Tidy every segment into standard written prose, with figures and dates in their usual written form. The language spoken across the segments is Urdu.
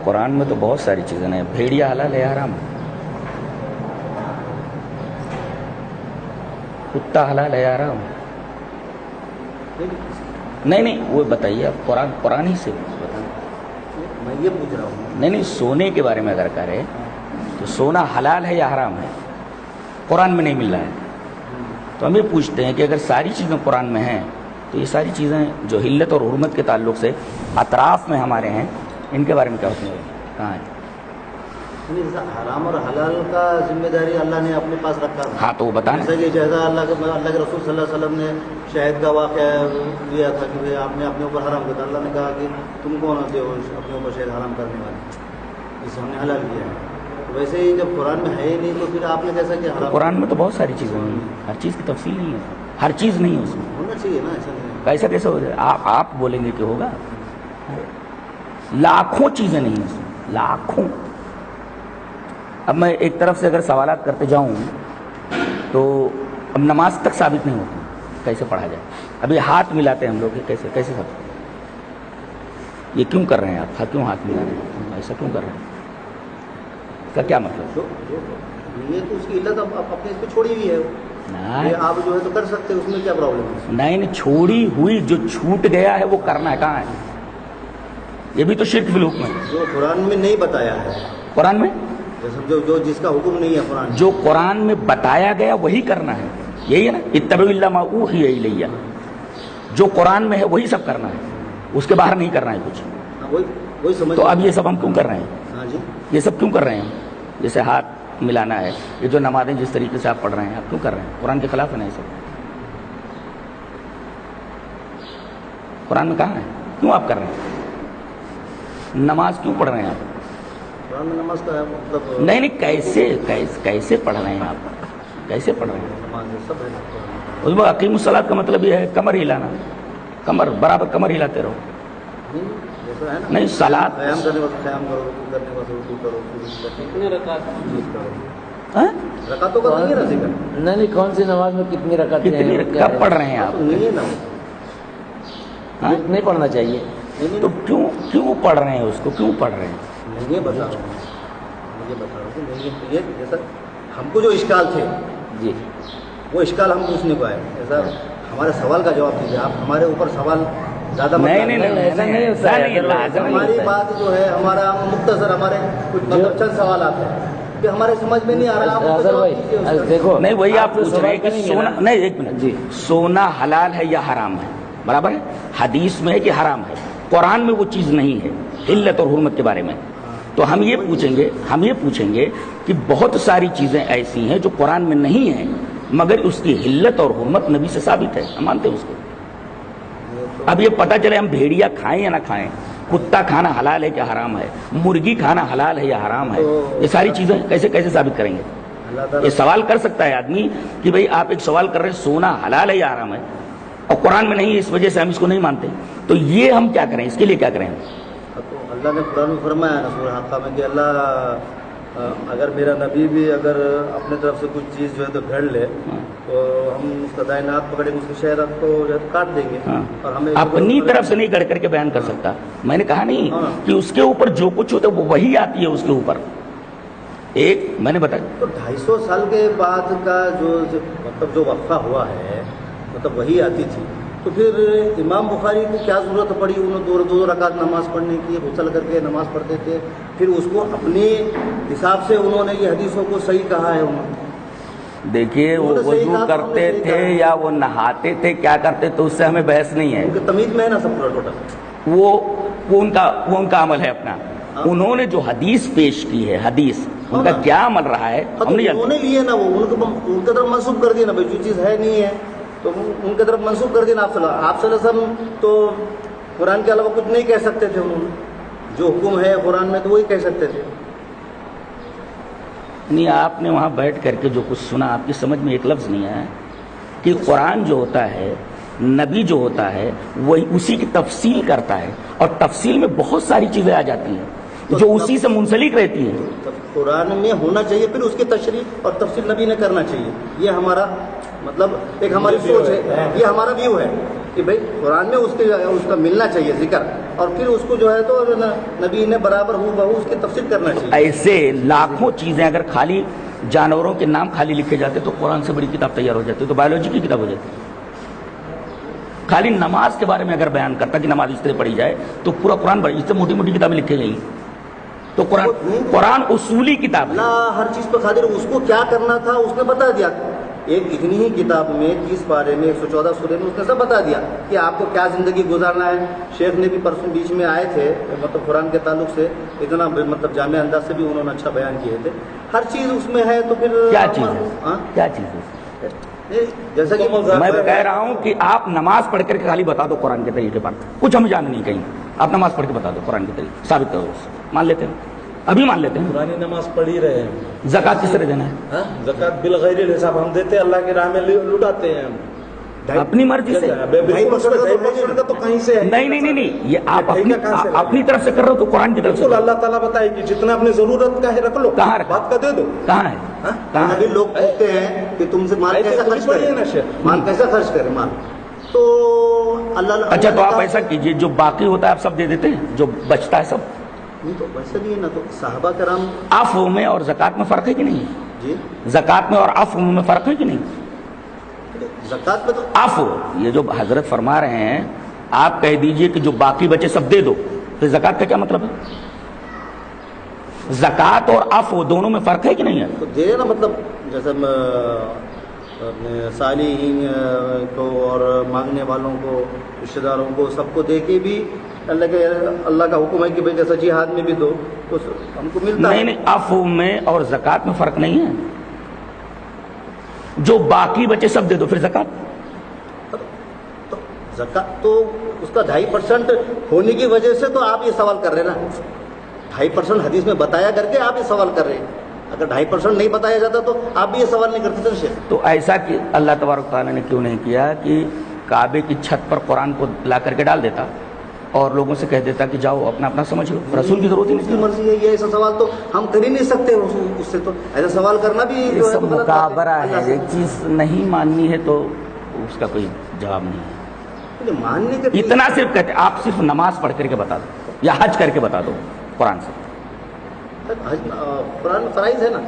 قرآن میں تو بہت ساری چیزیں ہیں. بھیڑیا حلال ہے حرام ہے؟ کتا حلال ہے حرام ہے؟ نہیں وہ بتائیے آپ. قرآن ہی سے بتائیں. میں یہ پوچھ رہا ہوں. نہیں سونے کے بارے میں اگر کرے تو سونا حلال ہے یا حرام ہے؟ قرآن میں نہیں مل رہا ہے تو ہم یہ پوچھتے ہیں کہ اگر ساری چیزیں قرآن میں ہیں تو یہ ساری چیزیں جو حلت اور حرمت کے تعلق سے اطراف میں ہمارے ہیں ان کے بارے میں کیا ہوتے ہیں؟ کہاں ہے؟ حرام اور حلال کا ذمہ داری اللہ نے اپنے پاس رکھا ہے. ہاں تو وہ بتانا. جیسا کہ جیسا اللہ کے رسول صلی اللہ علیہ وسلم نے شہد کا واقعہ دیا تھا کہ بھائی آپ نے اپنے اوپر حرام کیا. اللہ نے کہا کہ تم کون ہوتے ہو اپنے اوپر شہد حرام کرنے والے، جسے ہم نے حلال کیا ہے. تو ویسے ہی جب قرآن میں ہے ہی نہیں تو پھر آپ نے کیسا کہ حرام؟ قرآن میں تو بہت ساری چیزیں ہیں، ہر چیز کی تفصیل نہیں ہے، ہر چیز نہیں ہے اس میں. ہونا چاہیے نا، ایسا نہیں. ایسا کیسے ہو جائے؟ آپ بولیں گے کہ ہوگا؟ لاکھوں چیزیں نہیں ہیں اس میں، لاکھوں. اب میں ایک طرف سے اگر سوالات کرتے جاؤں تو اب نماز تک ثابت نہیں ہوتی، کیسے پڑھا جائے؟ ابھی ہاتھ ملاتے ہیں ہم لوگ، کیسے سب یہ کیوں کر رہے ہیں آپ؟ کیوں ہاتھ ملا رہے ہیں؟ ایسا کیوں کر رہے ہیں؟ اس کا کیا مطلب؟ یہ تو اس کی علت اب اپنے اس پہ چھوڑی ہوئی ہے. آپ جو ہے تو کر سکتے ہیں، اس میں کیا پرابلم ہے؟ نہیں چھوڑی ہوئی جو چھوٹ گیا ہے وہ کرنا ہے. کہاں ہے؟ یہ بھی تو شرک فی الحکم ہے. جو قرآن میں نہیں بتایا ہے. قرآن میں جو جس کا حکم نہیں ہے قرآن، جو قرآن میں بتایا گیا وہی کرنا ہے. یہی ہے نا، اتبعوا الا ما اوحی الیہ. جو قرآن میں ہے وہی سب کرنا ہے، اس کے باہر نہیں کرنا ہے کچھ. وہی سمجھ. تو اب یہ سب ہم کیوں کر رہے ہیں؟ ہاں جی، یہ سب کیوں کر رہے ہیں؟ جیسے ہاتھ ملانا ہے، یہ جو نمازیں جس طریقے سے آپ پڑھ رہے ہیں آپ کیوں کر رہے ہیں؟ قرآن کے خلاف ہے نا یہ سب. قرآن میں کہاں ہے؟ کیوں آپ کر رہے ہیں؟ نماز کیوں پڑھ رہے ہیں آپ؟ قرآن میں نماز کا مطلب نہیں کیسے پڑھ رہے ہیں آپ؟ کیسے پڑھ رہے ہیں؟ نماز سب ہے. اس میں اقیم الصلاۃ کا مطلب یہ ہے کمر ہلانا، کمر برابر کمر ہلاتے رہو. نہیں صلاۃ قیام کرنے وقت قیام کرو، رکوع کرنے وقت رکوع کرو. کتنے رکعت؟ رکعتوں کا نہیں ہے نا ذکر. نہیں کون سی نماز میں کتنی رکعتیں ہیں؟ کب پڑھ رہے ہیں آپ؟ نہیں ہے نا، نہیں پڑھنا چاہیے. تو کیوں پڑھ رہے ہیں اس کو؟ کیوں پڑھ رہے ہیں؟ میں یہ بتا رہا ہوں کہ جیسا ہم کو جو اشکال تھے جی وہ اشکال ہم پوچھنے کو آئے. ایسا ہمارے سوال کا جواب دیجیے. آپ ہمارے اوپر سوال زیادہ ہماری بات جو ہے ہمارا مختصر، ہمارے کچھ چند سوالات ہیں کہ ہمارے سمجھ میں نہیں آ رہا. دیکھو نہیں وہی آپ پوچھ رہے ہیں کہ سونا، نہیں ایک منٹ جی، سونا حلال ہے یا حرام ہے؟ برابر ہے. حدیث میں ہے کہ حرام ہے، قرآن میں وہ چیز نہیں ہے حلت اور حرمت کے بارے میں. تو ہم یہ پوچھیں گے کہ بہت ساری چیزیں ایسی ہیں جو قرآن میں نہیں ہیں مگر اس کی حلت اور حرمت نبی سے ثابت ہے، ہم مانتے ہیں اس کو. اب یہ پتہ چلے ہم بھیڑیا کھائیں یا نہ کھائیں، کتا کھانا حلال ہے کیا حرام ہے، مرغی کھانا حلال ہے یا حرام ہے، یہ ساری چیزیں کیسے ثابت کریں گے؟ یہ سوال کر سکتا ہے آدمی کہ بھئی آپ ایک سوال کر رہے ہیں سونا حلال ہے یا حرام ہے اور قرآن میں نہیں ہے، اس وجہ سے ہم اس کو نہیں مانتے. تو یہ ہم کیا کریں؟ اس کے لیے کیا کریں؟ تو اللہ نے قرآن میں فرمایا نا سورہ حقہ میں کہ اللہ اگر میرا نبی بھی اگر اپنے طرف سے کچھ چیز جو ہے تو گھڑ لے تو ہم اس کا دائیں ہاتھ پکڑیں گے، اس کے شہرت کو جو ہے کاٹ دیں گے. اور ہمیں اپنی طرف سے نہیں گڑھ کر کے بیان کر سکتا. میں نے کہا نہیں کہ اس کے اوپر جو کچھ ہوتا ہے وہ وہی آتی ہے اس کے اوپر. ایک میں نے بتایا تو 250 سال کے بعد کا جو وقفہ ہوا ہے مطلب وہی آتی تھی. تو پھر امام بخاری کو کیا ضرورت پڑی انہوں دو رکعت نماز پڑھنے کی؟ غسل کر کے نماز پڑھتے تھے، پھر اس کو اپنے حساب سے انہوں نے یہ حدیثوں کو صحیح کہا ہے. دیکھیے وہ وضو کرتے تھے یا وہ نہاتے تھے، کیا کرتے تو اس سے ہمیں بحث نہیں ہے. ان کی تمیز میں ہے نا سب ٹوٹل. وہ ان کا عمل ہے اپنا. انہوں نے جو حدیث پیش کی ہے، حدیث ان کا کیا عمل رہا ہے ہم نہیں انہوں نے لیے نا، وہ ان کی طرف منسوخ کر دیا نا بھائی جو چیز ہے نہیں ہے تو ان کی طرف منسوخ کر دینا. آپ صلی اللہ علیہ وسلم تو قرآن کے علاوہ کچھ نہیں کہہ سکتے تھے. انہوں نے جو حکم ہے قرآن میں تو وہی کہہ سکتے تھے. نہیں آپ نے وہاں بیٹھ کر کے جو کچھ سنا آپ کی سمجھ میں ایک لفظ نہیں آیا کہ قرآن جو ہوتا ہے، نبی جو ہوتا ہے وہی اسی کی تفصیل کرتا ہے اور تفصیل میں بہت ساری چیزیں آ جاتی ہیں جو اسی سے منسلک رہتی ہیں. قرآن میں ہونا چاہیے، پھر اس کی تشریح اور تفصیل نبی نے کرنا چاہیے. یہ ہمارا مطلب ایک ہماری سوچ ہے، یہ ہمارا ویو ہے. کہ بھائی قرآن میں اس کا ملنا چاہیے ذکر، اور پھر اس کو جو ہے تو نبی نے برابر ہو بہو اس کی تفسیر کرنا چاہیے. ایسے لاکھوں چیزیں اگر خالی جانوروں کے نام خالی لکھے جاتے تو قرآن سے بڑی کتاب تیار ہو جاتی، تو بایولوجی کی کتاب ہو جاتی. خالی نماز کے بارے میں اگر بیان کرتا کہ نماز اس طرح پڑھی جائے تو پورا قرآن بڑی، اس سے موٹی موٹی کتابیں لکھی گئی. تو قرآن اصولی کتاب ہے. اللہ ہر چیز پہ قادر، اس کو کیا کرنا تھا اس نے بتا دیا. ایک اتنی ہی کتاب میں 30 پارے میں 114 سورے میں اس نے سب بتا دیا کہ آپ کو کیا زندگی گزارنا ہے. شیخ نے بھی پرسوں بیچ میں آئے تھے، مطلب قرآن کے تعلق سے اتنا مطلب جامع انداز سے بھی انہوں نے اچھا بیان کیے تھے. ہر چیز اس میں ہے. تو پھر کیا چیز ہے؟ کیا چیز ہے؟ جیسا کہ میں کہہ رہا ہوں کہ آپ نماز پڑھ کر کے خالی بتا دو قرآن کے طریقے پر، کچھ ہم جان نہیں کہیں. آپ نماز پڑھ کے بتا دو قرآن کے طریقے، ثابت کرو، مان لیتے ہیں، ابھی مان لیتے ہیں. پرانی نماز پڑھ ہی رہے ہیں. زکات کس طرح دینا ہے؟ زکات بالغیر الحساب ہم دیتے ہیں، اللہ کی راہ میں لٹاتے ہیں ہم اپنی مرضی سے. تو کہیں سے نہیں، یہ آپ اپنی طرف سے کر رہے ہو تو قرآن کی طرف سے. اللہ تعالیٰ بتائے کہ جتنا اپنی ضرورت کا ہے رکھ لو، کہاں رکھا؟ بات کا دے دو. کہاں ہے؟ ابھی لوگ پوچھتے ہیں کہ تم سے مال کیسا خرچ کریں، مال کیسا خرچ کریں مال. تو اللہ اچھا تو آپ ایسا کیجئے جو باقی ہوتا ہے آپ سب دے دیتے ہیں، جو بچتا ہے سب. نہیں تو ویسا نہیں ہے نا. تو صحابہ کرام عفو میں اور زکات میں فرق ہے کہ نہیں؟ جی زکات میں اور عفو میں فرق ہے کہ نہیں؟ زکات میں تو عفو یہ جو حضرت فرما رہے ہیں، آپ کہہ دیجئے کہ جو باقی بچے سب دے دو، تو زکات کا کیا مطلب ہے؟ زکات اور عفو دونوں میں فرق ہے کہ نہیں ہے؟ تو دے نا، مطلب جیسے صالحین کو اور مانگنے والوں کو، رشتہ داروں کو، سب کو دے کے بھی اللہ کا حکم ہے کہ بھائی جیسا جہاد میں بھی دو تو ہم کو ملتا ہے. نہیں، عفو میں اور زکات میں فرق نہیں ہے. جو باقی بچے سب دے دو، پھر زکات. تو زکات تو اس کا 2.5% ہونے کی وجہ سے تو آپ یہ سوال کر رہے ہیں نا. 2.5% حدیث میں بتایا کر کے آپ یہ سوال کر رہے ہیں. اگر 2.5% نہیں بتایا جاتا تو آپ بھی یہ سوال نہیں کرتے تھے. تو ایسا کہ اللہ تبارک تعالیٰ نے کیوں نہیں کیا کہ کعبے کی چھت پر قرآن کو لا کر کے ڈال دیتا اور لوگوں سے کہہ دیتا کہ جاؤ اپنا اپنا سمجھ لو، رسول کی ضرورت ہی اس کی نہیں. مرضی ہے. یہ ایسا سوال تو ہم کر ہی نہیں سکتے. اس سے تو ایسا سوال کرنا بھی یہ سب مکابرہ ہے. ایک چیز نہیں ماننی ہے تو اس کا کوئی جواب نہیں ہے. ماننے کے اتنا صرف کہتے آپ صرف نماز پڑھ کر کے بتا دو یا حج کر کے بتا دو قرآن سے. قرآن میں فرائض ہے نا.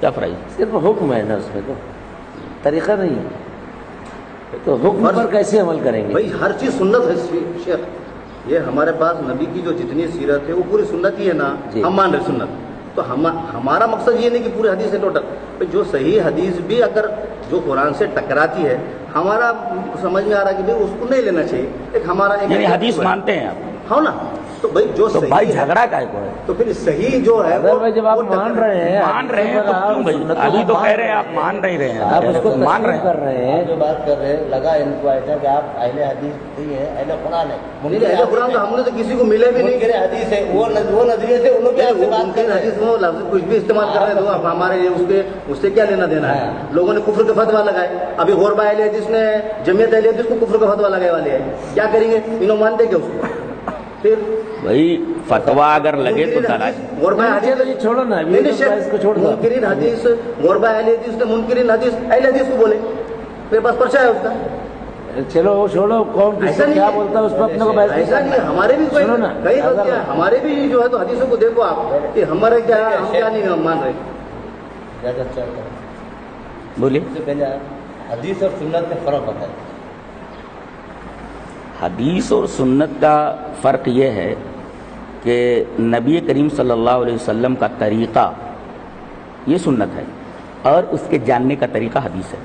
کیا فرائض؟ صرف حکم ہے نا، اس میں تو طریقہ نہیں ہے. تو حکم پر کیسے عمل کریں گے؟ بھائی ہر چیز سنت ہے شیخ. یہ ہمارے پاس نبی کی جو جتنی سیرت ہے وہ پوری سنت ہی ہے نا. ہم مان رہے سنت. تو ہمارا مقصد یہ نہیں کہ پوری حدیث ہے ٹوٹل. جو صحیح حدیث بھی اگر جو قرآن سے ٹکراتی ہے، ہمارا سمجھ میں آ رہا ہے کہ بھائی اس کو نہیں لینا چاہیے. ایک ہمارا یعنی حدیث مانتے ہیں آپ؟ ہاں نا. تو بھائی جو تو بھائی صحیح ہے جھگڑا کا ہے کوئی؟ تو پھر صحیح جو ہے اگر بھائی جب آپ مان رہے ہیں تو کیوں بھائی؟ ابھی تو کہہ رہے ہیں آپ مان نہیں رہے ہیں، آپ اس کو مان رہے کر رہے ہیں. جو بات کر رہے ہیں لگا ان کو ایسا کہ آپ اہل حدیث نہیں ہے، اہل قرآن ہے. اہل قرآن تو ہم نے تو کسی کو ملے بھی نہیں. منکر حدیث ہے وہ نظریے سے انہوں کے سے بات کر رہے ہیں. حدیث میں لفظ کچھ بھی استعمال کر رہے ہیں تو اب ہمارے لیے اس سے کیا لینا دینا ہے. لوگوں نے کفر کا فتویٰ لگائے. ابھی غوربہ اہل حدیث نے جمعیت اہل حدیث کو کفر کا فتویٰ لگائے والے ہیں. کیا کریں گے؟ انہوں مانتے کیا اس کو؟ پھر بھائی فتوا اگر لگے تو دلائل. غوربہ حدیث چھوڑو نا، اس کو چھوڑ دو. منکرین حدیث غوربہ اہل حدیث نے منکرین حدیث اہل حدیث کو بولے، پھر بس پرچہ ہے اس کا. چلو وہ چھوڑو، کون کس کو کیا بولتا ہے اس پر اپنے کو بحث ایسا نہیں. ہمارے بھی سنو نا، کئی غلطیاں ہمارے بھی جو ہے تو حدیثوں کو دیکھو آپ کہ ہمارے کیا ہے، ہم کیا نہیں مان رہے. زیادہ اچھا بولیے. سے پہلے حدیث اور سنت میں فرق ہوتا ہے. حدیث اور سنت کا فرق یہ ہے کہ نبی کریم صلی اللہ علیہ وسلم کا طریقہ یہ سنت ہے اور اس کے جاننے کا طریقہ حدیث ہے.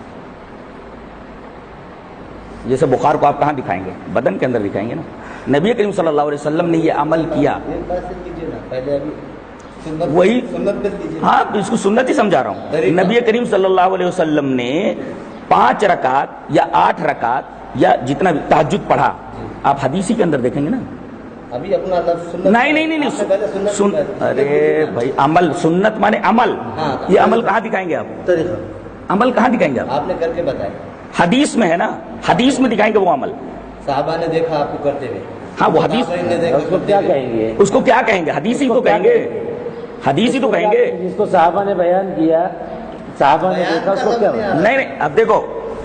جیسے بخار کو آپ کہاں دکھائیں گے؟ بدن کے اندر دکھائیں گے نا. نبی کریم صلی اللہ علیہ وسلم نے یہ عمل کیا. پہلے ابھی وہی سنت پہ کیجیے. ہاں اس کو سنت ہی سمجھا رہا ہوں. نبی کریم صلی اللہ علیہ وسلم نے 5 رکعت یا 8 رکعت یا جتنا بھی تہجد پڑھا، آپ حدیثی کے اندر دیکھیں گے نا. ابھی اپنا لفظ سنت نہیں ارے بھائی عمل، سنت مانے عمل. یہ عمل کہاں دکھائیں گے آپ؟ طریقہ عمل کہاں دکھائیں گے آپ؟ آپ نے کر کے بتایا. حدیث میں ہے نا، حدیث میں دکھائیں گے وہ عمل. صحابہ نے دیکھا آپ کو کرتے ہوئے. ہاں وہ حدیث اس کو کیا کہیں گے؟ اس کو کیا کہیں گے؟ حدیث ہی تو کہیں گے. حدیث ہی تو کہیں گے. جس کو صحابہ نے بیان کیا، صحابہ نے دیکھا، اس کو کیا؟ نہیں اب دیکھو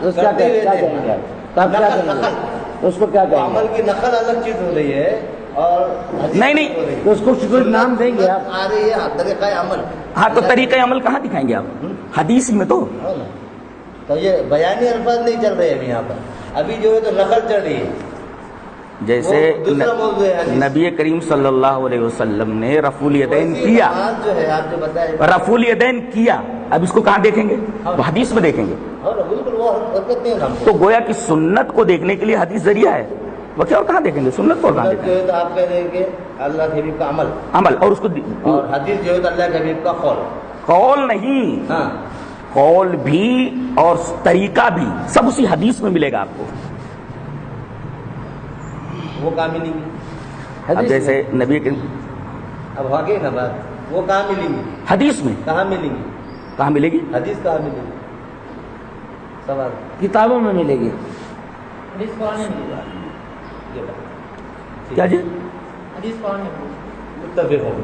تو اس کا کرتے ہوئے کیا دیکھا۔ کہیں گے تو آپ کیا نقل کہیں گے نقل اس کو کیا تو کہیں عمل گے کی نقل الگ چیز ہو رہی ہے اور حدیث نہیں، نہیں۔ ہو رہی ہے۔ تو اس کو کچھ نام دیں گے آپ آ رہی ہے طریقہ عمل ہاں تو طریقہ عمل کہاں دکھائیں گے آپ؟ حدیث میں تو ہو نا؟ تو یہ بیانی الفاظ نہیں چل رہے ابھی یہاں پر، ابھی جو ہے تو نقل چل رہی ہے۔ جیسے وہ دوسرا موضوع ہے حدیث۔ نبی کریم صلی اللہ علیہ وسلم نے رفع الیدین ویسی کیا، نماز جو ہے آپ جو بتائے رفع الیدین کیا، اب اس کو کہاں دیکھیں گے؟ وہ حدیث میں دیکھیں گے۔ ہو نا، بالکل وہ حرکت نہیں ہے ہم تو گویا کہ سنت کو دیکھنے کے لیے حدیث ذریعہ ہے، وہ کیا اور کہاں دیکھیں گے؟ سنت کو اور کہاں جو دیکھیں گے؟ ہے تو آپ کہہ دیں گے اللہ کے حبیب کا عمل، عمل، اور اس کو اور حدیث جو ہے تو اللہ کے حبیب کا قول۔ قول نہیں، ہاں قول بھی اور طریقہ بھی سب اسی حدیث میں ملے گا آپ کو۔ وہ کہاں ملیں گی؟ اب حدیث جیسے نبی کریم اب ہو گئی نا بات، وہ کہاں ملیں گی؟ حدیث میں کہاں ملیں گی؟ کہاں ملے گی؟ حدیث کہاں ملیں گی؟ سوال کتابوں میں ملے گی حدیث قرآن میں ملے گا، یہ بات کیا جی؟ حدیث قرآن میں ملے گا، متفق ہوں۔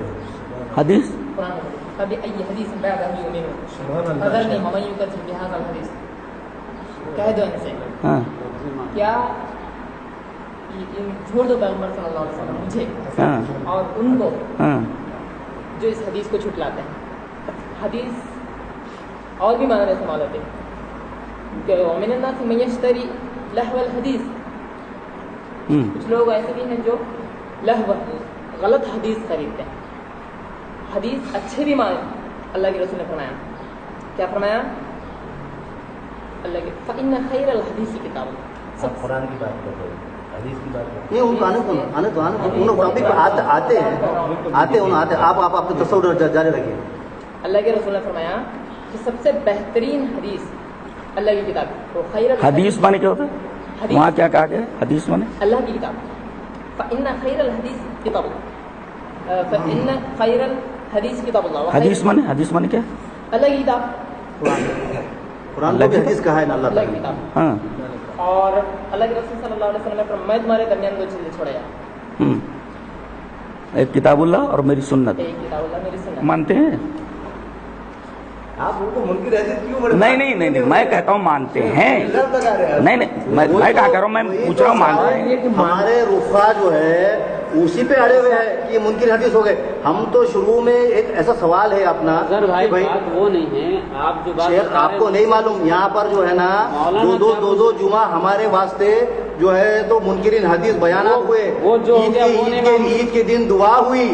حدیث قرآن میں ملے گا۔ فبأي حديث بعده يؤمنون سبحان اللہ۔ فذرني ومن يكذب بهذا الحديث، کہہ دو ان سے ہاں کیا چھوڑ دو پیغمبر صلی اللہ علیہ وسلم مجھے ہاں اور ان کو ہاں جو اس حدیث کو جھٹلاتے ہیں۔ حدیث اور بھی معنی استعمال ہوتے ہیں کہ ومن الناس من يشتري لهو الحدیث، ہوں کچھ لوگ ایسے بھی ہیں جو لہو غلط حدیث خریدتے ہیں۔ حدیث اچھے بھی معنی اللہ کے رسول نے فرمایا، کیا فرمایا؟ اللہ کے فإن خیر الحدیث کتاب اللہ، آپ قرآن کی بات کر رہے ہیں، حدیث کی بات کر رہے نہیں ان کو آنے دو ان ٹاپک پہ آتے ہیں آپ اپنے تصور جاری رکھیے۔ اللہ کے رسول نے فرمایا کہ سب سے بہترین حدیث اللہ کی کتاب ہے، وہ خیر حدیث مانے کیا ہوتا ہے؟ حدیث وہاں کیا کہا گیا؟ حدیث مانے اللہ کی کتاب، فإن خیر الحدیث کتاب اللہ، فإن خیر الحدیث کتاب اللہ، وخیر- حدیث مانے حدیث مانے کیا؟ اللہ کی کتاب، قرآن کو بھی حدیث کہا ہے نا اللہ اللہ کی تعالیٰ نے۔ کتاب۔ ہاں اور اللہ کے رسول صلی اللہ علیہ وسلم نے فرمایا میں تمہارے درمیان دو چیزیں چھوڑے ہیں، ہوں ایک کتاب اللہ اور میری سنت، ایک کتاب اللہ میری سنت۔ مانتے ہیں؟ ہیں۔ آپ ان کو منکر حدیث کیوں بڑے نہیں نہیں نہیں نہیں، میں کہتا ہوں مانتے ہیں، الزام لگا رہے ہیں۔ نہیں نہیں میں کہا کر رہا ہوں، میں پوچھ رہا ہوں مانتے ہیں؟ ہمارے رفا جو ہے اسی پہ اڑے ہوئے ہیں کہ یہ منکر حدیث ہو گئے۔ ہم تو شروع میں ایک ایسا سوال ہے اپنا اگر بھائی کہ بھائی بات وہ نہیں ہے، آپ جو بات شیخ بتا آپ رہے کو ہیں، نہیں معلوم یہاں پر جو ہے نا دو جمعہ ہمارے واسطے جو ہے تو منکرین حدیث بیانات ہوئے، وہ جو ہو گیا وہ نہیں معلوم۔ عید کے دن دعا ہوئی،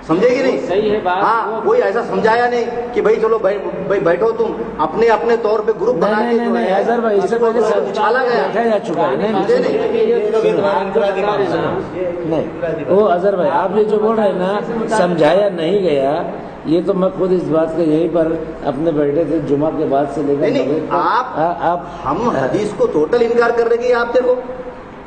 سمجھے گی نہیں؟ صحیح ہے بات، ہاں وہ- کوئی ایسا سمجھایا نہیں کہ بھائی چلو بھائی بیٹھو تم اپنے اپنے طور پہ گروپ بنا کے جو ہے اظہر بھائی اس سے پہلے اچھالا گیا۔ دیکھا جا چکا ہے نہیں مجھے نہیں یہ لوگ انفرادی کام نا، نہیں وہ اظہر بھائی آپ یہ جو بول رہے ہیں نا سمجھایا نہیں گیا، یہ تو میں خود اس بات کا یہیں پر اپنے بیٹے تھے جمعہ کے بعد سے لے کر نہیں نہیں آپ ہم حدیث کو ٹوٹل انکار کر رہے کہ آپ دیکھو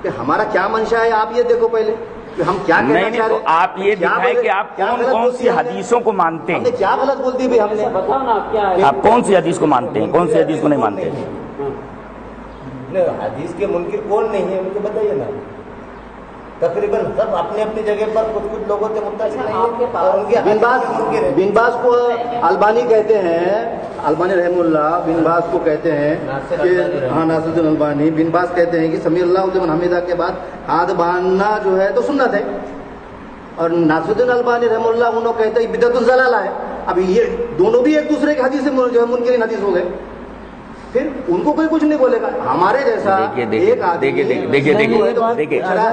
کہ ہمارا کیا منشا ہے، آپ یہ دیکھو پہلے کہ ہم کیا کہنا نہیں نہیں، چاہ تو رہے ہیں۔ آپ یہ کیا دکھائیں بولے- کہ آپ کیا کون غلط کون بول سی دیا ہم نے؟ حدیثوں کو مانتے ہم نے ہیں؟ کیا غلط بول دی بھائی ہم نے؟ بتاؤ نا آپ کیا ہے؟ آپ کون سی حدیث کو مانتے ہیں، کون سی حدیث کو نہیں مانتے ہیں؟ نہیں، حدیث کے منکر کون نہیں ہے ان کو بتائیے نا۔ تقریباً سب اپنی اپنی جگہ پر کچھ لوگوں سے متصل نہیں آپ کے ہے پاس اور ان کے بن باز کو البانی کہتے ہیں، البانی رحم اللہ بن باز کو کہتے ہیں ناصر کہ البانی رحمہ ہاں ناصر الدین البانی بن باز کہتے ہیں کہ سمیع اللہ لمن حمیدہ کے بعد ہاتھ باندھنا جو ہے تو سنت ہے، اور ناصر الدین البانی رحم اللہ انہوں کہتے ہیں بدعت الضلالہ ہے۔ اب یہ دونوں بھی ایک دوسرے کے حدیث سے جو ہے منکرین حدیث ہو گئے، پھر ان کو کوئی کچھ نہیں بولے گا۔ ہمارے جیسا ایک آدمی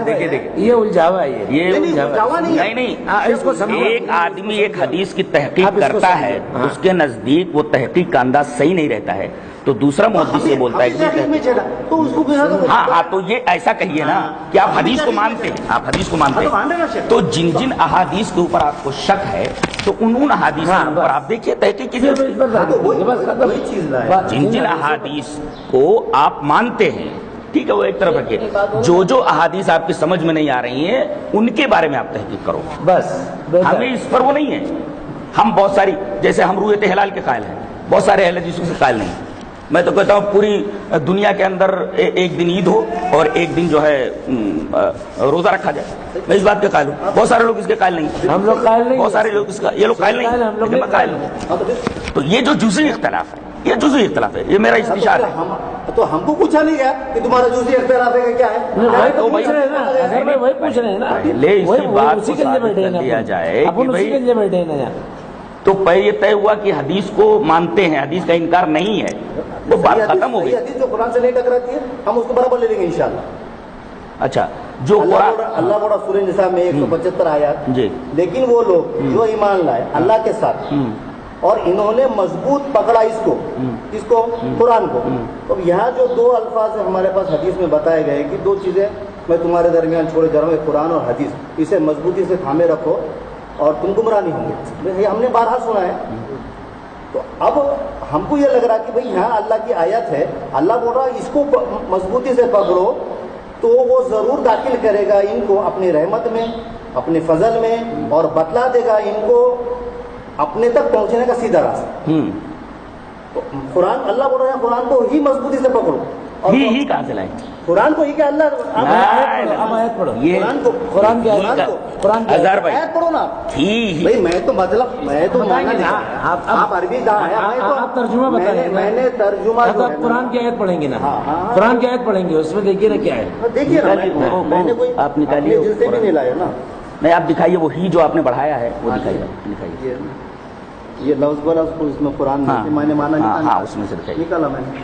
دیکھیے یہ الجھاوا ہے یہ نہیں، الجھاوا نہیں ہے۔ نہیں نہیں، اس کو سمجھو۔ ایک آدمی ایک حدیث کی تحقیق آپ اس کو کرتا ہے، سمجھو۔ ہاں۔ اس کے نزدیک وہ تحقیق کا انداز صحیح نہیں رہتا ہے تو دوسرا محدث یہ بولتا ہے کہ میں چلا تو اس کو ہاں ہاں، تو یہ ایسا کہیے نا کہ آپ حدیث کو مانتے ہیں، آپ حدیث کو مانتے ہیں، تو جن جن احادیث کے اوپر آپ کو شک ہے تو ان احادیث کے اوپر آپ دیکھیے تحقیق کیجیے، وہی چیز لائے۔ جن جن احادیث کو آپ مانتے ہیں، ٹھیک ہے، وہ ایک طرف رکھیے، جو احادیث آپ کی سمجھ میں نہیں آ رہی ہیں ان کے بارے میں آپ تحقیق کرو، بس ہمیں اس پر وہ نہیں ہے۔ ہم بہت ساری جیسے ہم رویت ہلال کے قائل ہیں، بہت سارے اہل حدیثوں سے قائل نہیں۔ میں تو کہتا ہوں پوری دنیا کے اندر ایک دن عید ہو اور ایک دن جو ہے روزہ رکھا جائے، میں اس بات کے قائل ہوں۔ بہت سارے لوگ اس کے قائل نہیں، ہم لوگ قائل نہیں، بہت سارے لوگ اس کا، یہ لوگ قائل نہیں، ہم لوگ لیکن میں قائل ہوں۔ تو یہ جو جزئی اختلاف ہے یہ جزوی اختلاف ہے، یہ میرا استشار ہے. تو ہم کو پوچھا نہیں گیا کہ تمہارا جزوی اختلاف ہے کہ کیا ہے. وہی تو پوچھ رہے ہیں نا اظہر بھائی، وہی پوچھ رہے ہیں نا. پہلے اسی بات کو اسی کے لیے ثابت بیٹھے کر ہیں دیا جائے اپن کہ اسی کے بھائی لیے بیٹھے ہیں نا یار. تو پہلے یہ طے ہوا کہ حدیث کو مانتے ہیں، حدیث کا انکار نہیں ہے، وہ بات ختم ہو گئی. حدیث جو قرآن سے نہیں ٹکراتی ہے ہم اس کو برابر لے لیں گے انشاءاللہ. اچھا جو قرآن اللہ بڑا سورہ نساء میں 175 آیات. جی لیکن وہ لوگ جو ایمان لائے اللہ کے ساتھ اور انہوں نے مضبوط پکڑا اس کو قرآن کو. تو یہاں جو دو الفاظ ہمارے پاس حدیث میں بتائے گئے کہ دو چیزیں میں تمہارے درمیان چھوڑے جا رہا ہوں، قرآن اور حدیث، اسے مضبوطی سے تھامے رکھو اور تم گمراہ نہیں ہوں گے. یہ ہم نے بارہا سنا ہے. تو اب ہم کو یہ لگ رہا کہ بھئی یہاں اللہ کی آیت ہے، اللہ بول رہا اس کو مضبوطی سے پکڑو تو وہ ضرور داخل کرے گا ان کو اپنی رحمت میں، اپنے فضل میں، اور بتلا دے گا ان کو اپنے تک پہنچنے کا سیدھا راستہ. تو قرآن اللہ بول رہا ہے قرآن کو ہی مضبوطی سے پکڑو. اور ہی کہاں سے لائیں؟ قرآن کو ہی کہ اللہ اب آیت پڑھو. یہ قرآن کی اظہر بھائی آیت پڑھو نا. ہی بھائی میں تو مانا نہیں. آپ عربی داں ہیں. آپ ترجمہ بتائیں. میں نے ترجمہ جو ہے قرآن کی آیت پڑھیں گے نا، قرآن کی آیت پڑھیں گے، اس میں دیکھیے نا کیا ہے. دیکھیے نا میں نے کوئی آپ نکالیے جن سے بھی نہیں لایا نا. نہیں آپ دکھائیے وہ ہی جو آپ نے بڑھایا ہے وہ دکھائیے. یہ لفظ بلفظ کو اس میں قرآن میں نے مانا ہاں اس میں سے دکھائیے. نکالا میں نے.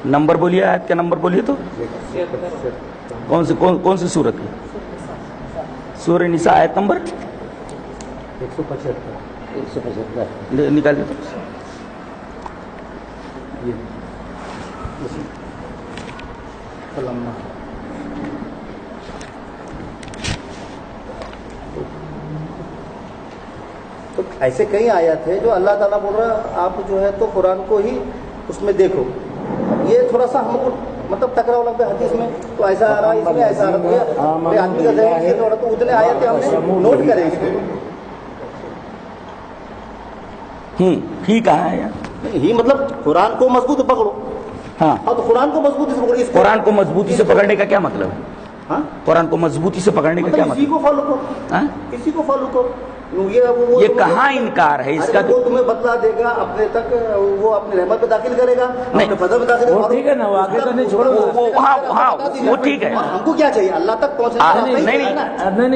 نمبر بولیے، آیت کا نمبر بولیے. تو کون سی سورت کی؟ سورہ نساء آیت نمبر 175 نکالیے. تو ایسے کئی آیات ہیں جو اللہ تعالیٰ بول رہا ہے آپ جو ہے تو قرآن کو ہی اس میں دیکھو. یہ تھوڑا سا ہم کو مطلب ٹکراؤ لگتا ہے حدیث میں، تو ایسا آ رہا ہے اس میں ایسا آ رہا ہے. آدمی کا ذہن یہ تھوڑا تو اتنے آیتیں ہم نے نوٹ کریں گے. ہی کہاں ہے یار؟ ہی مطلب قرآن کو مضبوط پکڑو. ہاں تو قرآن کو مضبوطی سے پکڑو. قرآن کو مضبوطی سے پکڑنے کا کیا مطلب ہے؟ ہاں قرآن کو مضبوطی سے پکڑنے کا کیا مطلب اسی مطلب؟ کو فالو کرو. ہاں؟ اسی کو فالو کرو. یہ کہاں انکار ہے اس کا؟ وہ تمہیں بتلا دے گا اپنے تک، وہ اپنی رحمت میں داخل کرے گا، اپنے فضل میں داخل کرے گا. ٹھیک ہے نا، وہ آگے کرنے چھوڑو. وہ ٹھیک ہے. ہم کو کیا چاہیے؟ اللہ تک پہنچنے.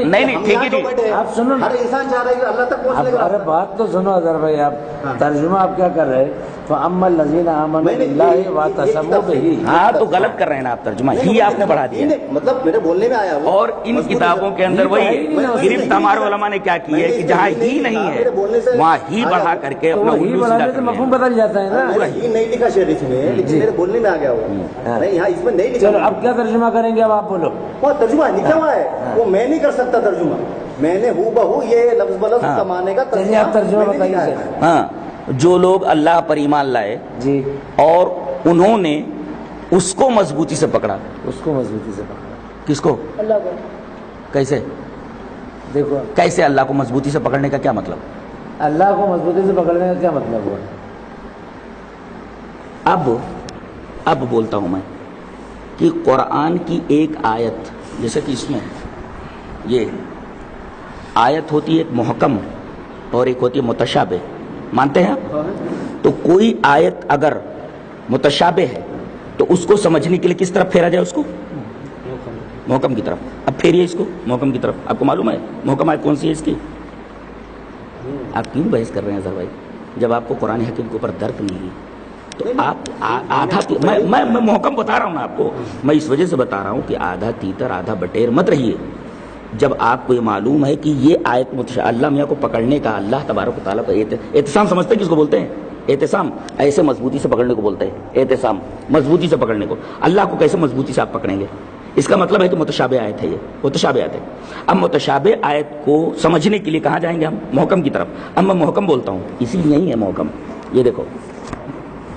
نہیں ٹھیک ہے. آپ سنو نا، ہر انسان چاہ رہا ہے اللہ تک پہنچنے کا. ارے بات تو سنو اظہر بھائی، آپ ترجمہ آپ کیا کر رہے؟ فَأَمَّا الَّذِينَ آمَنُوا بِاللَّهِ وَاعْتَصَمُوا بِهِ. ہاں تو غلط کر رہے ہیں آپ ترجمہ، ہی آپ نے بڑھا دیا. مطلب میرے بولنے میں آیا. اور ان کتابوں کے اندر وہی گرفت ہمارے علماء نے کیا کی ہے کہ جہاں ہی نہیں ہے وہاں ہی بڑھا کر کے اپنا ہی بڑھانے سے مفہوم بدل جاتا ہے نا. ہی نہیں لکھا شریف میں، لیکن میرے بولنے میں آ گیا وہ. نہیں یہاں اس میں نہیں لکھا. چلو اب کیا ترجمہ کریں گے؟ اب آپ بولو. وہ ترجمہ لکھا ہوا ہے، وہ میں نہیں کر سکتا ترجمہ. میں نے ہو بہو یہ لفظ بلفظ کمانے کا چلیے آپ ترجمہ بتائیے. ہاں جو لوگ اللہ پر ایمان لائے جی اور انہوں نے اس کو مضبوطی سے پکڑا. اس کو مضبوطی سے پکڑا. کس کو؟ اللہ کو. کیسے؟ دیکھو کیسے اللہ کو مضبوطی سے پکڑنے کا کیا مطلب؟ اللہ کو مضبوطی سے پکڑنے کا کیا مطلب ہوا؟ اب بولتا ہوں میں کہ قرآن کی ایک آیت، جیسے کہ اس میں یہ آیت ہوتی ہے ایک محکم اور ایک ہوتی ہے متشابہ، مانتے ہیں آپ؟ تو کوئی آیت اگر متشابہ ہے تو اس کو سمجھنے کے لیے کس طرف پھیرا جائے؟ اس کو محکم کی طرف. اب پھیریے اس کو محکم کی طرف. آپ کو معلوم ہے محکم آیت کون سی ہے اس کی؟ آپ کیوں بحث کر رہے ہیں سر بھائی؟ جب آپ کو قرآن حکیم کے اوپر درک نہیں ہے تو آپ آدھا میں محکم بتا رہا ہوں نا آپ کو. میں اس وجہ سے بتا رہا ہوں کہ آدھا تیتر آدھا بٹیر مت رہیے. جب آپ کو یہ معلوم ہے کہ یہ آیت اللہ میاں کو پکڑنے کا اللہ تبارک و تعالیٰ کو اعتصام سمجھتے ہیں. کس کو بولتے ہیں؟ اعتصام. ایسے مضبوطی سے پکڑنے کو بولتے ہیں اعتصام، مضبوطی سے پکڑنے کو. اللہ کو کیسے مضبوطی سے آپ پکڑیں گے؟ اس کا مطلب ہے کہ متشابہ آیت ہے، یہ متشابہ آیت ہے. اب متشابہ آیت کو سمجھنے کے لیے کہاں جائیں گے ہم؟ محکم کی طرف. اب میں محکم بولتا ہوں، اسی لیے نہیں ہے محکم. یہ دیکھو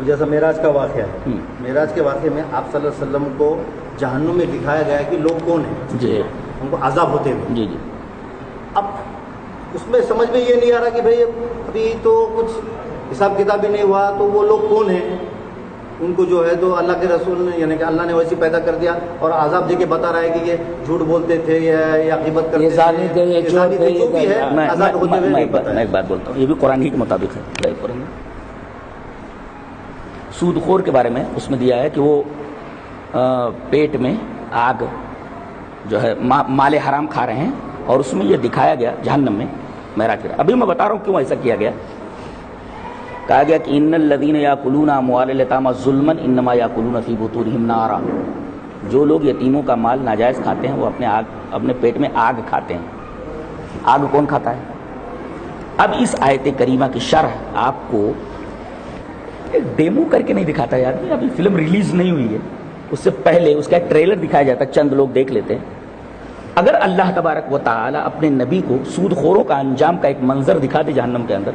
اب جیسا معراج کا واقعہ ہے، معراج کے واقعے میں آپ صلی اللہ علیہ وسلم کو جہنم میں دکھایا گیا ہے کہ لوگ کون ہیں جی ان کو عذاب ہوتے ہوئے. جی جی اب اس میں سمجھ میں یہ نہیں آ رہا کہ بھئی ابھی تو کچھ حساب کتاب بھی نہیں ہوا، تو وہ لوگ کون ہیں؟ ان کو جو ہے تو اللہ کے رسول نے یعنی کہ اللہ نے ویسے پیدا کر دیا اور عذاب دے کے بتا رہا ہے کہ یہ جھوٹ بولتے تھے یا غیبت کرتے یہ ظالم تھے، یہ چور تھے، جو بھی ہے عذاب ہوتے ہوئے میں نہیں پتا ایک ہے. بات بولتا ہوں، یہ بھی قرآن ہی کے مطابق ہے. قرآن سود خور کے بارے میں اس میں دیا ہے کہ وہ پیٹ میں آگ جو ہے مال حرام کھا رہے ہیں، اور اس میں یہ دکھایا گیا جہنم میں معراج کا. ابھی میں بتا رہا ہوں کیوں ایسا کیا گیا. کہا گیا کہ ان الذین یاکلون اموال الیتامی ظلما انما یاکلون فی بطونہم نارا. جو لوگ یتیموں کا مال ناجائز کھاتے ہیں وہ اپنے پیٹ میں آگ کھاتے ہیں. آگ کون کھاتا ہے؟ اب اس آیت کریمہ کی شرح آپ کو ایک ڈیمو کر کے نہیں دکھاتا ہے آدمی. ابھی فلم ریلیز نہیں ہوئی ہے، اس سے پہلے اس کا ایک ٹریلر دکھایا جاتا ہے، چند لوگ دیکھ لیتے ہیں. اگر اللہ تبارک و تعالی اپنے نبی کو سود خوروں کا انجام کا ایک منظر دکھا دے جہنم کے اندر،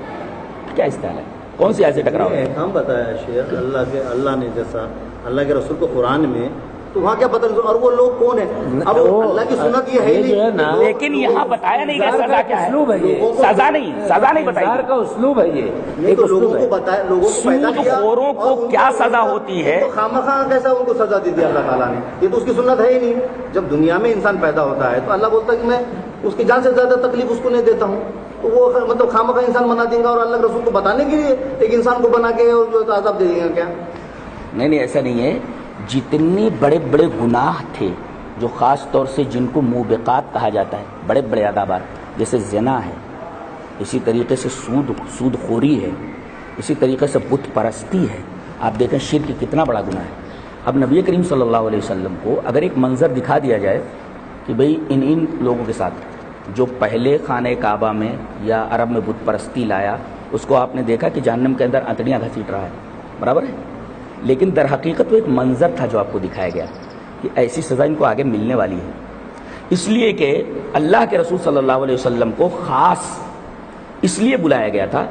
کیا استعمال ہے؟ کون سی ایسے ٹکراؤ ہے؟ ہم بتایا شیخ اللہ نے جیسا اللہ کے رسول کو قرآن میں، تو وہاں کیا پتہ، اور وہ لوگ کون ہیں؟ اب اللہ کی سنت یہ ہے ہی نہیں. لیکن یہاں بتایا نہیں گیا سزا کیا ہے. اسلوب ہے یہ، سزا نہیں بتائی. کا اسلوب ہے یہ. نہیں تو لوگوں کو بتایا، لوگوں کو پیدا سود کیا، خوروں کو اور ان کیا سزا ہوتی ہے؟ تو خامخواہ کیسا ان کو سزا دے دیا اللہ تعالیٰ نے؟ یہ تو اس کی سنت ہے ہی نہیں. جب دنیا میں انسان پیدا ہوتا ہے تو اللہ بولتا ہے کہ میں اس کی جان سے زیادہ تکلیف اس کو نہیں دیتا ہوں. تو وہ مطلب خامخواہ انسان بنا دیں گا اور اللہ کے رسول کو بتانے کے لیے ایک انسان کو بنا کے اور جو عذاب دے دیں گا کیا؟ نہیں ایسا نہیں ہے. جتنے بڑے بڑے گناہ تھے جو خاص طور سے جن کو موبقات کہا جاتا ہے، بڑے بڑے عذابات، جیسے زنا ہے، اسی طریقے سے سود خوری ہے، اسی طریقے سے بت پرستی ہے. آپ دیکھیں شرک کتنا بڑا گناہ ہے. اب نبی کریم صلی اللہ علیہ وسلم کو اگر ایک منظر دکھا دیا جائے کہ بھئی ان لوگوں کے ساتھ جو پہلے خانہ کعبہ میں یا عرب میں بت پرستی لایا، اس کو آپ نے دیکھا کہ جہنم کے اندر انتڑیاں گھسیٹ رہا ہے، برابر ہے. لیکن در حقیقت وہ ایک منظر تھا جو آپ کو دکھایا گیا کہ ایسی سزا ان کو آگے ملنے والی ہے. اس لیے کہ اللہ کے رسول صلی اللہ علیہ وسلم کو خاص اس لیے بلایا گیا تھا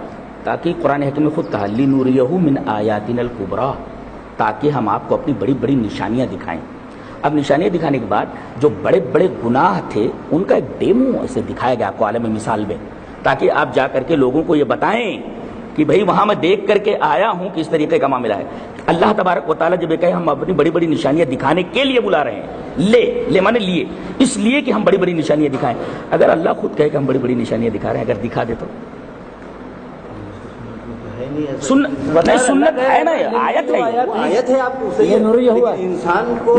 تاکہ قرآن حکیم میں خود کہا لِنُرِيَهُ مِنْ آیَاتِنَا الْكُبْرَى، تاکہ ہم آپ کو اپنی بڑی بڑی نشانیاں دکھائیں. اب نشانیاں دکھانے کے بعد جو بڑے بڑے گناہ تھے ان کا ایک ڈیمو ایسے دکھایا گیا آپ کو عالم مثال میں، تاکہ آپ جا کر کے لوگوں کو یہ بتائیں کہ بھئی وہاں میں دیکھ کر کے آیا ہوں کہ اس طریقے کا معاملہ ہے. اللہ تبارک و تعالیٰ جب یہ کہے ہم اپنی بڑی بڑی نشانیاں دکھانے کے لیے بلا رہے ہیں، لے مانے لیے، اس لیے کہ ہم بڑی بڑی نشانیاں دکھائیں. اگر اللہ خود کہے کہ ہم بڑی بڑی نشانیاں دکھا رہے ہیں، اگر دکھا دے تو سنت ہے نا، آیت ہے. آیت ہے، آپ یہ نوری ہوا ہے. انسان کو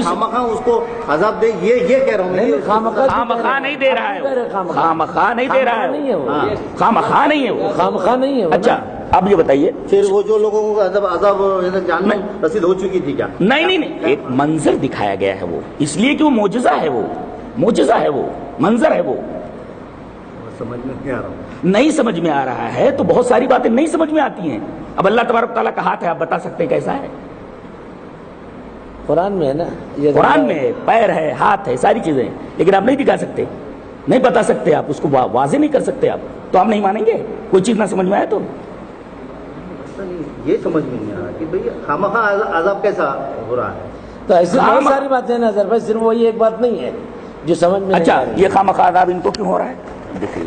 خامخواہ اس کو عذاب دے، یہ کہہ رہا ہوں. خامخواہ نہیں دے رہا ہے، خامخواہ نہیں دے رہا ہے، خامخواہ نہیں ہے وہ، خامخواہ نہیں ہے. اچھا اب یہ بتائیے پھر وہ جو لوگوں کو عذاب جان رسید ہو چکی تھی کیا؟ نہیں ایک منظر دکھایا گیا ہے، وہ اس لیے کہ وہ معجزہ ہے، وہ معجزہ ہے، وہ منظر ہے. وہ سمجھ میں نہیں آ رہا ہوں. نہیں سمجھ میں آ رہا ہے تو بہت ساری باتیں نہیں سمجھ میں آتی ہیں. اب اللہ تبارک تعالیٰ کا ہاتھ ہے، آپ بتا سکتے ہیں کیسا ہے؟ قرآن میں ہے نا، یہ قرآن میں ہے، پیر ہے، ہاتھ ہے، ساری چیزیں ہیں، لیکن آپ نہیں دکھا سکتے، نہیں بتا سکتے، آپ اس کو واضح نہیں کر سکتے. آپ تو ہم نہیں مانیں گے. کوئی چیز نہ سمجھ میں آئے تو یہ سمجھ میں نہیں آ رہا کہ بھئی خامخواہ عذاب کیسا ہو رہا ہے. تو ایسی بہت ساری باتیں ہیں اظہر بھائی، صرف وہی ایک بات نہیں ہے جو سمجھ میں. اچھا یہ خامخواہ عذاب ان کو کیوں ہو رہا ہے؟ دیکھیے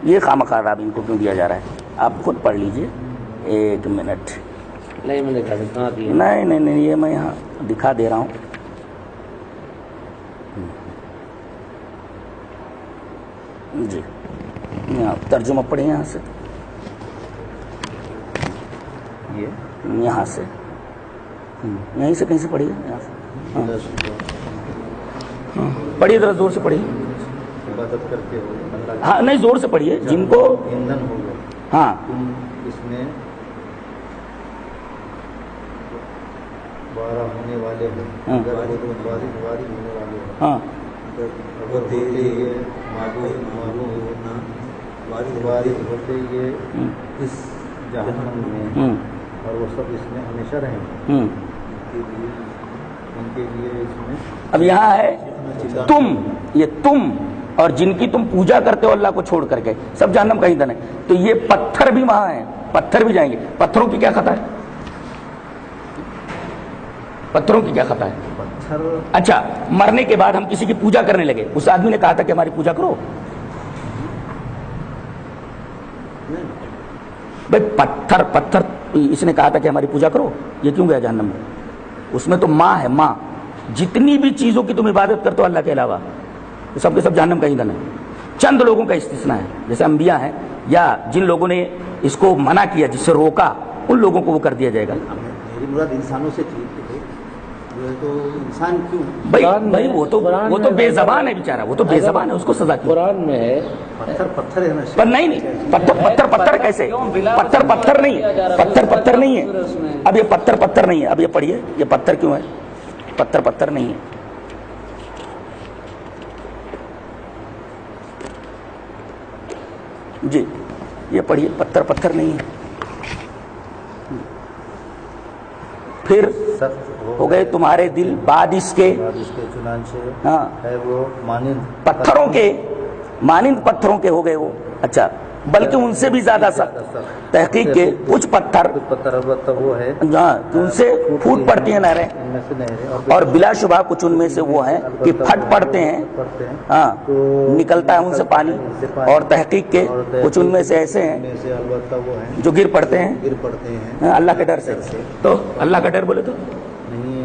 یہ خامخواہ عذاب ان کو کیوں دیا جا رہا ہے، آپ خود پڑھ لیجئے. ایک منٹ. نہیں میں نے کہا نہیں یہ میں یہاں دکھا دے رہا ہوں. جی یہاں ترجمہ پڑھیں، یہاں سے، یہاں سے، یہیں سے کہیں سے پڑھیے، یہاں سے پڑھیے، ذرا زور سے پڑھیے. عبادت کرتے ہو ہاں نہیں زور سے پڑھیے. جن کو ایندھن ہو گئے، ہاں تم اس میں بارہ ہونے والے ہو، وارد ہونے والے ہو. ہاں وہ تیرے یہ معلوم ہونا وارد ہوتے یہ اس جہنم میں، اور وہ سب اس میں ہمیشہ رہیں گے. ان کے لیے اس میں اب یہاں ہے تم، یہ تم اور جن کی تم پوجا کرتے ہو اللہ کو چھوڑ کر کے سب جہنم کا ایندھن ہے. تو یہ پتھر بھی وہاں ہیں, پتھر بھی جائیں گے. پتھروں کی کیا خطا ہے؟ پتھروں کی کیا خطا ہے؟ پتھر اچھا, مرنے کے بعد ہم کسی کی پوجا کرنے لگے, اس آدمی نے کہا تھا کہ ہماری پوجا کرو. بھائی پتھر اس نے کہا تھا کہ ہماری پوجا کرو, یہ کیوں گیا جہنم میں؟ اس میں تو ماں ہے, ماں. جتنی بھی چیزوں کی تم عبادت کرتے ہو اللہ کے علاوہ وہ سب کے سب جہنم کا ایندھن ہے. چند لوگوں کا استثناء ہے, جیسے انبیاء ہیں یا جن لوگوں نے اس کو منع کیا, جس سے روکا, ان لوگوں کو وہ کر دیا جائے گا. میری مراد انسانوں سے تھی, تو انسان کیوں؟ بھائی وہ تو بے زبان ہے بیچارہ, وہ تو بے زبان ہے, اس کو سزا. قرآن میں ہے پتھر ہے نا. پر نہیں پتھر کیسے؟ پتھر نہیں ہے. اب یہ پتھر نہیں ہے. اب یہ پڑھیے, یہ پتھر کیوں ہے؟ پتھر نہیں ہے. جی یہ پڑھیے, پتھر نہیں ہے. پھر ہو گئے تمہارے دل بعد اس کے چنانچہ ہاں ہے وہ مانند پتھروں کے, مانند پتھروں کے ہو گئے وہ. اچھا, بلکہ ان سے بھی زیادہ سخت. تحقیق کے کچھ پتھر البتہ وہ ہے جہاں ان سے پھوٹ پڑتی ہیں نہریں, اور بلا شبہ کچھ ان میں سے وہ ہیں کہ پھٹ پڑتے ہیں, ہاں نکلتا ہے ان سے پانی. اور تحقیق کے کچھ ان میں سے ایسے ہیں البتہ وہ ہیں جو گر پڑتے ہیں اللہ کے ڈر سے. تو اللہ کا ڈر بولے تو نہیں,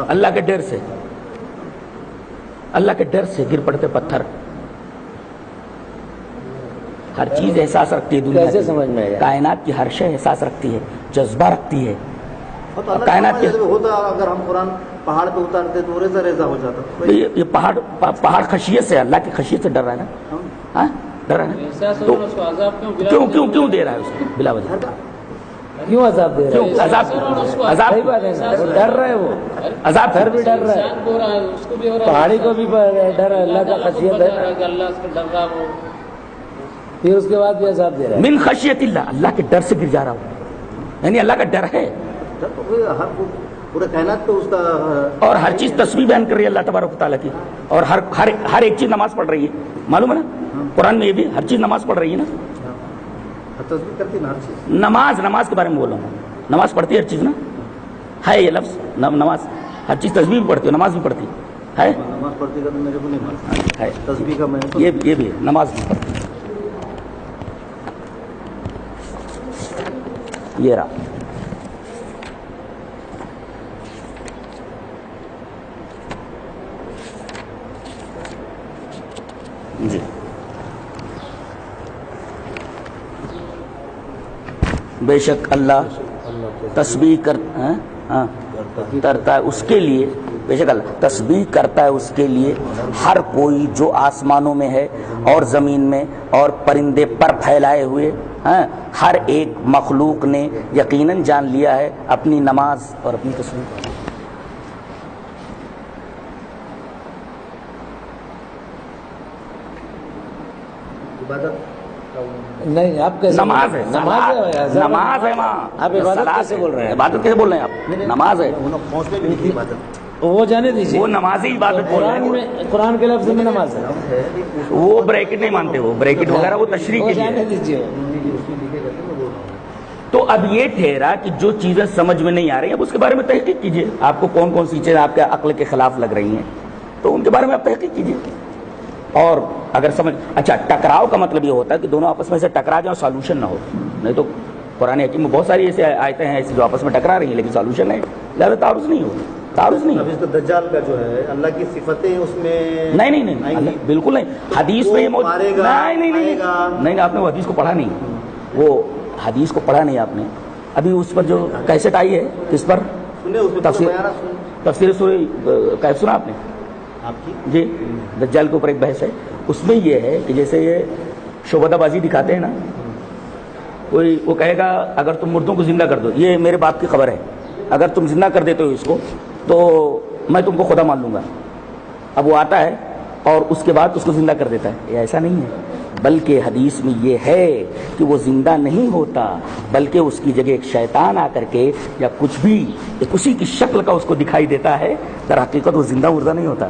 اللہ کے ڈر سے, اللہ کے ڈر سے گر پڑتے پتھر. ہر چیز احساس رکھتی ہے دنیا کیسے کی, سمجھ میں آیا؟ کائنات کی ہر شے احساس رکھتی ہے, جذبہ رکھتی ہے. کائنات کے ہوتا, اگر ہم قرآن پہاڑ پہ اتارتے تو ریزا ہو جاتا. یہ پہاڑ خشیت سے, اللہ کی خشیت سے ڈر رہا ہے نا, ہاں ڈر رہا ہے. تو کیوں دے رہا ہے اس کو بلا وجہ؟ کیوں عذاب دے رہا ہے؟ عذاب صحیح بات ہے, وہ ڈر رہا ہے, وہ عذاب پھر بھی ڈر رہا ہے. پہاڑی کو بھی ڈر ہے, اللہ کا خشیت ہے, پھر اس کے بعد بھی عذاب دے رہا ہے. من خشیت اللہ, اللہ کے ڈر سے گر جا رہا ہوں, یعنی اللہ کا ڈر ہے. پورے کائنات پہ اس کا, اور ہر چیز تسبیح بیان کر رہی ہے اللہ تبارک و تعالیٰ کی, اور ہر ایک چیز نماز پڑھ رہی ہے. معلوم ہے نا, قرآن میں یہ بھی ہر چیز نماز پڑھ رہی ہے نا. تصویر کرتی نا ہر چیز. نماز کے بارے میں بول رہا ہوں, نماز پڑھتی ہے ہر چیز نا, ہے یہ لفظ نماز. ہر چیز تسبیح بھی پڑھتی ہے, نماز بھی پڑھتی ہے. نماز پڑھتی ہے میرے کو نہیں معلوم ہے تصویر کا. میں یہ بھی ہے, نماز بھی پڑھتی ہے. یہ رہا. جی بے شک اللہ تسبیح کرتا ہے اس کے لیے, بے شک اللہ تسبیح کرتا ہے اس کے لیے ہر کوئی جو آسمانوں میں ہے اور زمین میں اور پرندے پر پھیلائے ہوئے ہیں. ہر ایک مخلوق نے یقیناً جان لیا ہے اپنی نماز اور اپنی تسبیح. نہیں, آپ کیسے نماز ہے, نماز ہے وہاں. آپ عبادت کیسے بول رہے ہیں؟ عبادت کیسے بول رہے ہیں آپ؟ نماز ہے, وہ جانے دیجیے, وہ نمازی عبادت بول رہے ہیں. قرآن کے لفظ میں نماز ہے, وہ بریکٹ نہیں مانتے, وہ بریکٹ وغیرہ وہ تشریح کے جانے لیے. دیجیے. تو اب یہ ٹھہرا کہ جو چیزیں سمجھ میں نہیں آ رہی ہیں اب اس کے بارے میں تحقیق کیجیے. آپ کو کون کون سی چیزیں آپ کے عقل کے خلاف لگ رہی ہیں تو ان کے بارے میں آپ تحقیق کیجیے. اور اگر سمجھ, اچھا ٹکراؤ کا مطلب یہ ہوتا ہے کہ دونوں آپس میں سے ٹکرا جائیں اور سالوشن نہ ہو. نہیں تو قرآن حکیم میں بہت ساری ایسے آیتیں ہیں ایسی جو آپس میں ٹکرا رہی ہیں لیکن سالوشن ہے, لہٰذا تعارض نہیں ہو. تعارض نہیں. اب اس کا دجال کا جو ہے اللہ کی صفتیں اس میں نہیں بالکل نہیں. حدیث میں یہ موجود نہیں, آپ نے وہ حدیث کو پڑھا نہیں, وہ حدیث کو پڑھا نہیں آپ نے. ابھی اس پر جو کیسٹ آئی ہے کس پر, تفسیر سورہ کہف سنا آپ نے؟ جی, دجال کے اوپر ایک بحث ہے. اس میں یہ ہے کہ جیسے یہ شعبدہ بازی دکھاتے ہیں نا, کوئی وہ کہے گا اگر تم مردوں کو زندہ کر دو, یہ میرے باپ کی خبر ہے, اگر تم زندہ کر دیتے ہو اس کو تو میں تم کو خدا مان لوں گا. اب وہ آتا ہے اور اس کے بعد اس کو زندہ کر دیتا ہے. یہ ایسا نہیں ہے, بلکہ حدیث میں یہ ہے کہ وہ زندہ نہیں ہوتا بلکہ اس کی جگہ ایک شیطان آ کر کے یا کچھ بھی اسی کی شکل کا اس کو دکھائی دیتا ہے, در حقیقت وہ زندہ مردہ نہیں ہوتا.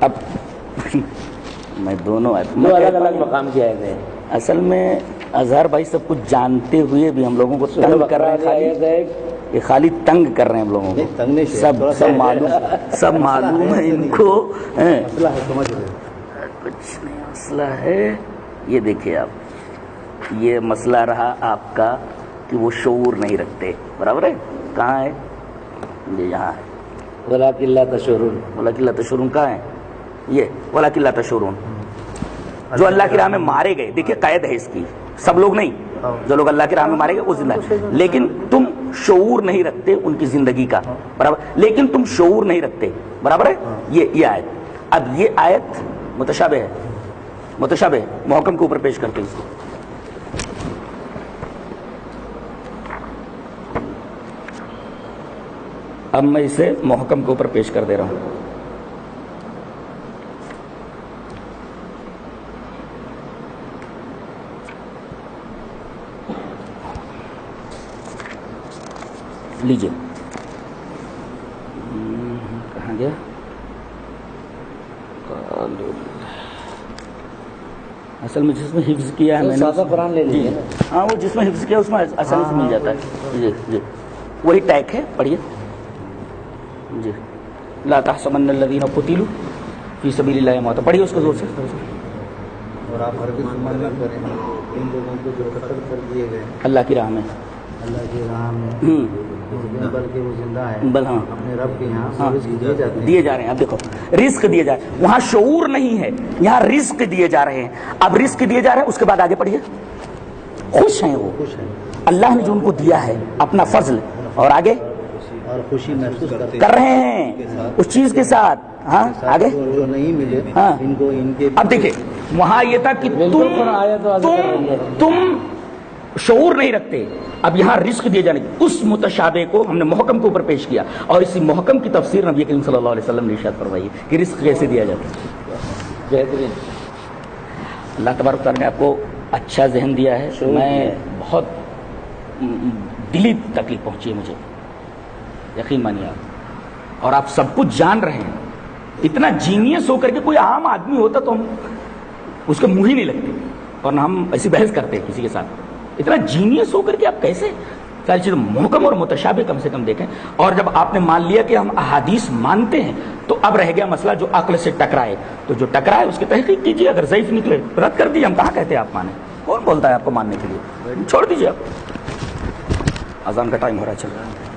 اب میں دونوں دو الگ الگ مقام کی آیتیں ہیں. اصل میں اظہر بھائی سب کچھ جانتے ہوئے بھی ہم لوگوں کو تنگ کر رہے ہیں. یہ خالی تنگ کر رہے ہیں ہم لوگوں کو. تنگ نہیں سب معلوم ہے ان کو. مسئلہ ہے, سمجھ رہے کچھ نہیں مسئلہ ہے. یہ دیکھیے آپ, یہ مسئلہ رہا آپ کا کہ وہ شعور نہیں رکھتے. برابر ہے. کہاں ہے؟ یہ یہاں ہے. ولکن لا تشعرون. ولکن لا تشعرون کہاں ہے؟ یہ ولکن لا تشعرون. جو اللہ کی راہ میں مارے گئے, دیکھیے قید ہے اس کی, سب لوگ نہیں, جو لوگ اللہ کی راہ میں مارے گئے وہ زندہ ہے. لیکن تم شعور نہیں رکھتے ان کی زندگی کا. برابر, لیکن تم شعور نہیں رکھتے. برابر ہے. یہ آیت, اب یہ آیت متشابہ ہے. متشابہ ہے, محکم کے اوپر پیش کرتے ہیں اس کو. اب میں اسے محکم کے اوپر پیش کر دے رہا ہوں. لیجیے, کہاں گیا؟ اصل میں جس میں حفظ کیا ہے میں نے, سادہ قرآن لے لیجیے. ہاں وہ جس میں حفظ کیا اس میں آسانی سے مل جاتا ہے. جی جی وہی ٹیک ہے, پڑھیے. جی لا تحسبن الذین قتلوا فی سبیل اللہ امواتا, پڑھیے اس کو زور سے. اور آپ عربی سمجھ نہ کریں, ان لوگوں کو جو قتل کر دیے گئے اللہ کی راہ میں, اللہ کی راہ میں, بلکہ وہ زندہ ہے ہاں اپنے رب کے یہاں دیے جاتے ہیں. دیے جا رہے ہیں. اب دیکھو رزق دیے جا رہے ہیں, وہاں شعور نہیں ہے, یہاں رزق دیے جا رہے ہیں. اب رزق دیے جا رہے ہیں, اس کے بعد آگے پڑھیے. خوش ہیں وہ, خوش ہیں, اللہ نے جو ان کو دیا ہے اپنا فضل, اور آگے اور خوشی محسوس کر رہے ہیں اس چیز کے ساتھ. ہاں آگے جو نہیں ملے ہاں. ان کو ان کے. اب دیکھیں وہاں یہ تھا کہ تم شعور نہیں رکھتے. اب یہاں رزق دیے جانے کی اس متشابہ کو ہم نے محکم کے اوپر پیش کیا, اور اسی محکم کی تفسیر نبی کریم صلی اللہ علیہ وسلم نے ارشاد فرمائی کہ رزق کیسے دیا جاتا ہے. بہترین. اللہ تبارک تعالیٰ نے آپ کو اچھا ذہن دیا ہے. میں بہت دلی تکلیف پہنچی ہے مجھے, یقین مانیے آپ, اور آپ سب کچھ جان رہے ہیں. اتنا جینیس ہو کر کے کوئی عام آدمی ہوتا تو ہم اس کے منہ ہی نہیں لگتے, اور نہ ہم ایسی بحث کرتے کسی کے ساتھ. اتنا جینیس ہو کر کے آپ کیسے ساری چیزیں محکم اور متشابہ کم سے کم دیکھیں. اور جب آپ نے مان لیا کہ ہم احادیث مانتے ہیں, تو اب رہ گیا مسئلہ جو عقل سے ٹکرائے, تو جو ٹکرائے اس کی تحقیق کیجیے. اگر ضعیف نکلے رد کر دیجیے. ہم کہاں کہتے ہیں آپ مانیں, کون بولتا ہے آپ کو ماننے کے لیے؟ چھوڑ دیجیے. آپ اذان کا ٹائم ہو رہا ہے, چل رہا ہے.